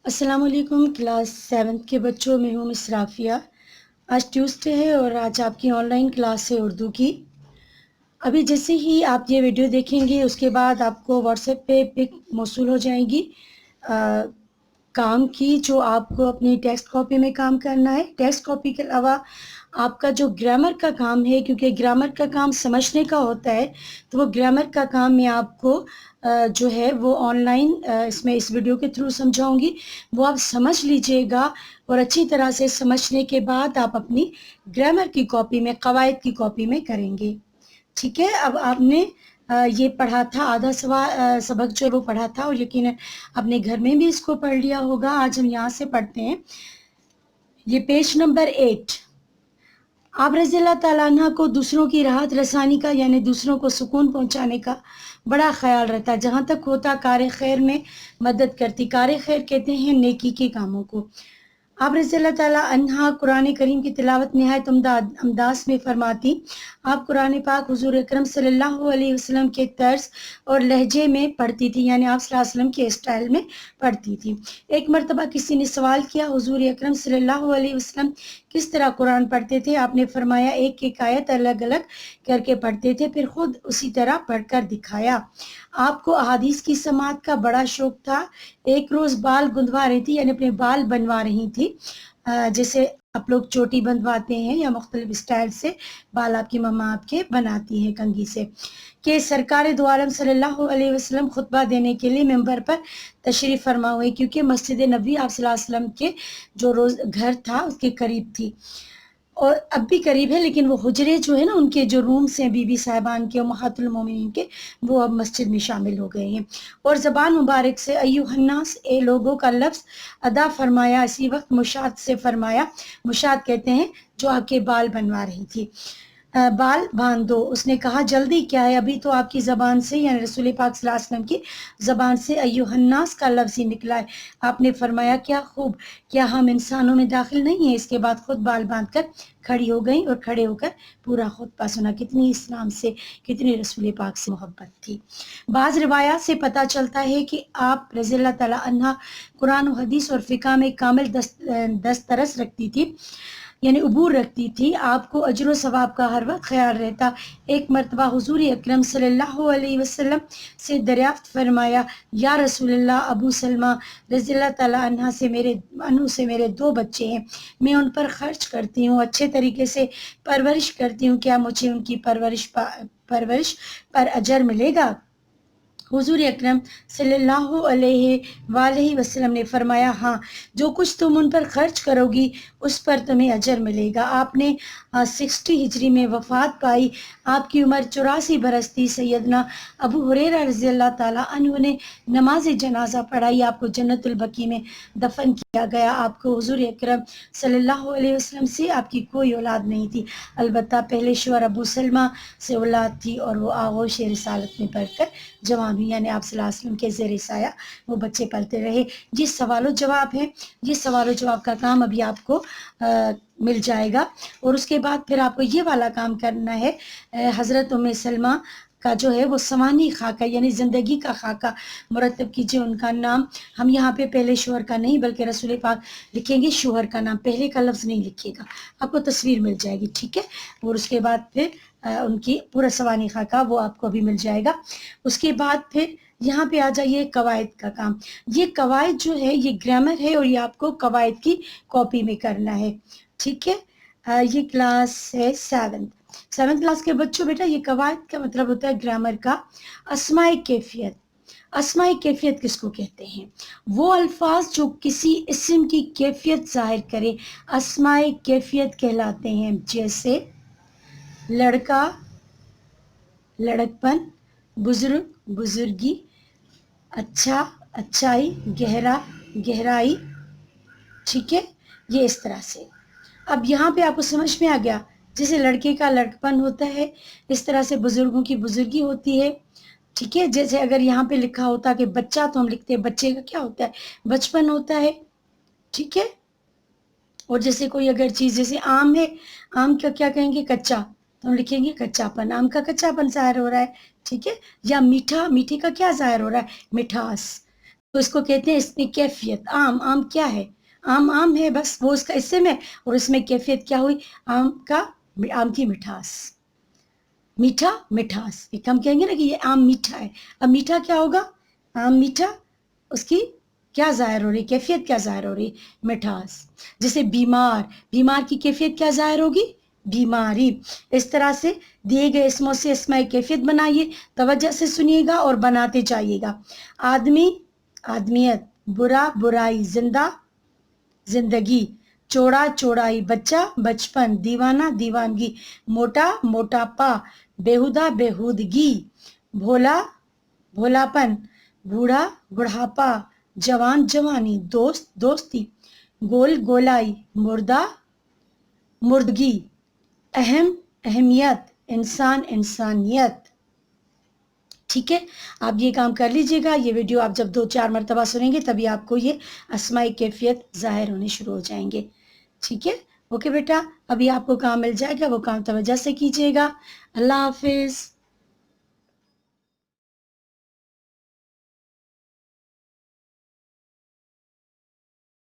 السلام علیکم کلاس 7 کے بچوں، میں ہوں مس رافیہ۔ آج ٹیوزڈے ہے اور آج آپ کی آن لائن کلاس ہے اردو کی۔ ابھی جیسے ہی آپ یہ ویڈیو دیکھیں گے اس کے بعد آپ کو واٹس ایپ پہ پک موصول ہو جائے گی کام کی، جو آپ کو اپنی ٹیکسٹ کاپی میں کام کرنا ہے۔ ٹیکسٹ کاپی کے علاوہ آپ کا جو گرامر کا کام ہے، کیونکہ گرامر کا کام سمجھنے کا ہوتا ہے، تو وہ گرامر کا کام میں آپ کو جو ہے وہ آن لائن اس ویڈیو کے تھرو سمجھاؤں گی۔ وہ آپ سمجھ لیجئے گا اور اچھی طرح سے سمجھنے کے بعد آپ اپنی گرامر کی کاپی میں، قواعد کی کاپی میں کریں گے، ٹھیک ہے۔ اب آپ نے یہ پڑھا تھا، آدھا سبق جو وہ پڑھا تھا، اور یقیناً اپنے گھر میں بھی اس کو پڑھ لیا ہوگا۔ آج ہم یہاں سے پڑھتے ہیں، یہ پیج نمبر 8۔ آپ رضی اللہ تعالیٰ عنہ کو دوسروں کی راحت رسانی کا، یعنی دوسروں کو سکون پہنچانے کا بڑا خیال رہتا، جہاں تک ہوتا کار خیر میں مدد کرتی۔ کار خیر کہتے ہیں نیکی کے کاموں کو۔ آپ رضی اللہ تعالیٰ عنہ قرآن کریم کی تلاوت نہایت انداز میں فرماتی۔ آپ قرآن پاک حضور اکرم صلی اللہ علیہ وسلم کے طرز اور لہجے میں پڑھتی تھی، یعنی آپ صلی اللہ علیہ وسلم کے اسٹائل میں پڑھتی تھی۔ ایک مرتبہ کسی نے سوال کیا، حضور اکرم صلی اللہ علیہ وسلم کس طرح قرآن پڑھتے تھے؟ آپ نے فرمایا ایک ایک آیت الگ الگ کر کے پڑھتے تھے، پھر خود اسی طرح پڑھ کر دکھایا۔ آپ کو احادیث کی سماعت کا بڑا شوق تھا۔ ایک روز بال گندوا رہی تھی، یعنی اپنے بال بنوا رہی تھی، جیسے آپ لوگ چوٹی بندواتے ہیں یا مختلف اسٹائل سے بال آپ کی مما آپ کے بناتی ہیں کنگھی سے، کہ سرکار دو عالم صلی اللہ علیہ وسلم خطبہ دینے کے لیے ممبر پر تشریف فرما ہوئے، کیونکہ مسجد نبوی آپ صلی اللہ علیہ وسلم کے جو روز گھر تھا اس کے قریب تھی، اور اب بھی قریب ہے، لیکن وہ حجرے جو ہے نا، ان کے جو رومز ہیں بی بی صاحبان کے، امہات المومنین کے، وہ اب مسجد میں شامل ہو گئے ہیں۔ اور زبان مبارک سے ایوہ الناس، اے لوگوں کا لفظ ادا فرمایا، اسی وقت مشاط سے فرمایا۔ مشاط کہتے ہیں جو آپ کے بال بنوا رہی تھی۔ بال باندھ دو۔ اس نے کہا جلدی کیا ہے، ابھی تو آپ کی زبان سے، یعنی رسول پاک صلی اللہ علیہ وسلم کی زبان سے ایوہ الناس کا لفظ ہی نکلا ہے۔ آپ نے فرمایا کیا خوب، کیا ہم انسانوں میں داخل نہیں ہیں؟ اس کے بعد خود بال باندھ کر کھڑی ہو گئیں اور کھڑے ہو کر پورا خطبہ سنا۔ کتنی اسلام سے، کتنی رسول پاک سے محبت تھی۔ بعض روایات سے پتہ چلتا ہے کہ آپ رضی اللہ تعالیٰ عنہ قرآن و حدیث اور فقہ میں کامل دسترس رکھتی تھی، یعنی عبور رکھتی تھی۔ آپ کو اجر و ثواب کا ہر وقت خیال رہتا۔ ایک مرتبہ حضور اکرم صلی اللہ علیہ وسلم سے دریافت فرمایا، یا رسول اللہ، ابو سلمہ رضی اللہ تعالیٰ عنہ سے میرے 2 بچے ہیں، میں ان پر خرچ کرتی ہوں، اچھے طریقے سے پرورش کرتی ہوں، کیا مجھے ان کی پرورش پر اجر ملے گا؟ حضور اکرم صلی اللہ علیہ وآلہ وسلم نے فرمایا ہاں، جو کچھ تم ان پر خرچ کرو گی اس پر تمہیں اجر ملے گا۔ آپ نے 60 ہجری میں وفات پائی۔ آپ کی عمر 84 برس تھی۔ سیدنا ابو ہریرہ رضی اللہ تعالیٰ عنہ نے نماز جنازہ پڑھائی، آپ کو جنت البقیع میں دفن کیا گیا۔ آپ کو حضور اکرم صلی اللہ علیہ وسلم سے آپ کی کوئی اولاد نہیں تھی، البتہ پہلے شوہر ابو سلمہ سے اولاد تھی، اور وہ آغوش رسالت میں پڑھ کر جوان ہوئی، یعنی آپ صلی اللہ علیہ وسلم کے زیر سایہ وہ بچے پلتے رہے۔ یہ سوال و جواب ہے، یہ سوال و جواب کا کام ابھی آپ کو مل جائے گا، اور اس کے بعد پھر آپ کو یہ والا کام کرنا ہے۔ حضرت ام سلمہ کا جو ہے وہ سوانح خاکہ، یعنی زندگی کا خاکہ مرتب کیجئے۔ ان کا نام ہم یہاں پہ پہلے شوہر کا نہیں بلکہ رسول پاک لکھیں گے، شوہر کا نام پہلے کا لفظ نہیں لکھیے گا، آپ کو تصویر مل جائے گی، ٹھیک ہے۔ اور اس کے بعد پھر ان کی پورا سوانح خاکہ وہ آپ کو ابھی مل جائے گا۔ اس کے بعد پھر یہاں پہ آ جائیے قواعد کا کام۔ یہ قواعد جو ہے یہ گرامر ہے، اور یہ آپ کو قواعد کی کاپی میں کرنا ہے، ٹھیک ہے۔ یہ کلاس ہے 7 کلاس کے بچوں، بیٹا یہ قواعد کا مطلب ہوتا ہے گرامر کا اسماء کیفیت۔ اسماء کیفیت کس کو کہتے ہیں؟ وہ الفاظ جو کسی اسم کی کیفیت ظاہر کرے اسماء کیفیت کہلاتے ہیں، جیسے لڑکا، لڑکپن، بزرگ، بزرگی، اچھا، اچھائی، گہرا، گہرائی، ٹھیک ہے، یہ اس طرح سے۔ اب یہاں پہ آپ کو سمجھ میں آ گیا، جیسے لڑکے کا لڑکپن ہوتا ہے، اس طرح سے بزرگوں کی بزرگی ہوتی ہے، ٹھیک ہے۔ جیسے اگر یہاں پہ لکھا ہوتا کہ بچہ، تو ہم لکھتے ہیں بچے کا کیا ہوتا ہے؟ بچپن ہوتا ہے، ٹھیک ہے۔ اور جیسے کوئی اگر چیز، جیسے آم ہے، آم کا کیا کہیں گے؟ کچا، تو ہم لکھیں گے کچا پن، آم کا کچا پن ظاہر ہو رہا ہے، ٹھیک ہے۔ یا میٹھا، میٹھے کا کیا ظاہر ہو رہا ہے؟ مٹھاس۔ تو اس کو کہتے ہیں اس میں کیفیت. آم کیا ہے؟ آم ہے بس، وہ اس کا اسم ہے، اور اس میں کیفیت کیا ہوئی؟ آم کی مٹھاس. میٹھا مٹھاس، ایک ہم کہیں گے نا کہ یہ آم میٹھا ہے. اب میٹھا کیا ہوگا؟ آم میٹھا، اس کی کیا ظاہر ہو رہی؟ کیفیت کیا ظاہر ہو رہی؟ مٹھاس. جیسے بیمار کی کیفیت کیا ظاہر ہوگی؟ بیماری. اس طرح سے دیے گئے اسموں سے اسماء کیفیت بنائیے، توجہ سے سنیے گا اور بناتے جائیے گا. آدمی آدمیت، برا برائی، زندہ زندگی، چوڑا چوڑائی، بچہ بچپن، دیوانہ دیوانگی، موٹا موٹاپا، بےہودہ بےہودگی، بھولا بھولاپن، بوڑھا بڑھاپا، جوان جوانی، دوست دوستی، گول گولائی، مردہ مردگی، اہم اہمیت، انسان انسانیت. ٹھیک ہے، آپ یہ کام کر لیجئے گا. یہ ویڈیو آپ جب 2-4 مرتبہ سنیں گے تبھی آپ کو یہ اسماء کیفیت ظاہر ہونے شروع ہو جائیں گے. ٹھیک ہے، اوکے بیٹا، ابھی آپ کو کام مل جائے گا، وہ کام توجہ سے کیجئے گا. اللہ حافظ.